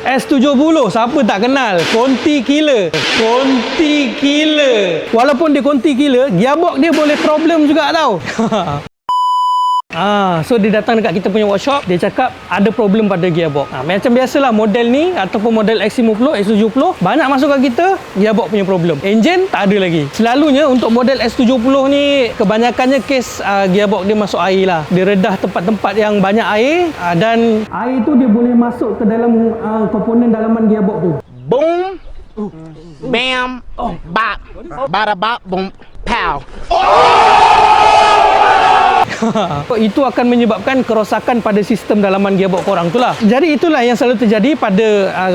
S70, siapa tak kenal? Konti killer. Konti killer. Walaupun dia konti killer, gearbox dia boleh problem juga tau. So dia datang dekat kita punya workshop, dia cakap ada problem pada gearbox. Macam biasalah model ni ataupun model X50, X70 banyak masuk kat kita, gearbox punya problem. Engine tak ada lagi. Selalunya untuk model S70 ni kebanyakannya kes gearbox dia masuk air lah. Dia redah tempat-tempat yang banyak air dan air tu dia boleh masuk ke dalam komponen dalaman gearbox tu. Boom, bam, bop, bada bop, boom, pow. Itu akan menyebabkan kerosakan pada sistem dalaman gearbox korang tu lah. Jadi itulah yang selalu terjadi pada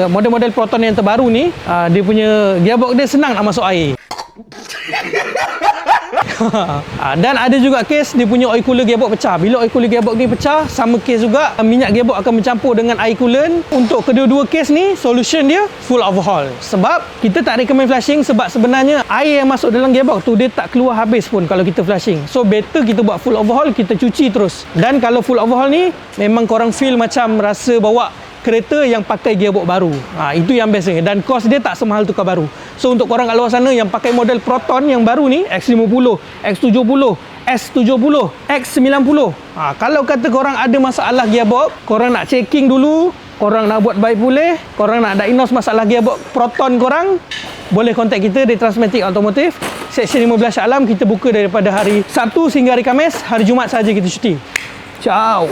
model-model Proton yang terbaru ni. Dia punya gearbox dia senang nak masuk air. Dan ada juga kes dia punya oil cooler gearbox pecah. Bila oil cooler gearbox ni pecah, sama kes juga minyak gearbox akan bercampur dengan air coolant. Untuk kedua-dua kes ni, solution dia full overhaul. Sebab kita tak recommend flushing sebab sebenarnya air yang masuk dalam gearbox tu dia tak keluar habis pun kalau kita flushing. So better kita buat full overhaul, kita cuci terus. Dan kalau full overhaul ni memang korang feel macam rasa bawa kereta yang pakai gearbox baru. Itu yang bestnya dan kos dia tak semahal tukar baru. So untuk korang kat luar sana yang pakai model Proton yang baru ni, X50, X70, S70, X90, kalau kata korang ada masalah gearbox, korang nak checking dulu, korang nak buat baik pulih, korang nak diagnose masalah gearbox Proton korang, boleh contact kita di Transmatic Automotive Seksyen 15 Shah Alam. Kita buka daripada hari Sabtu sehingga hari Khamis. Hari Jumaat saja kita cuti. Ciao.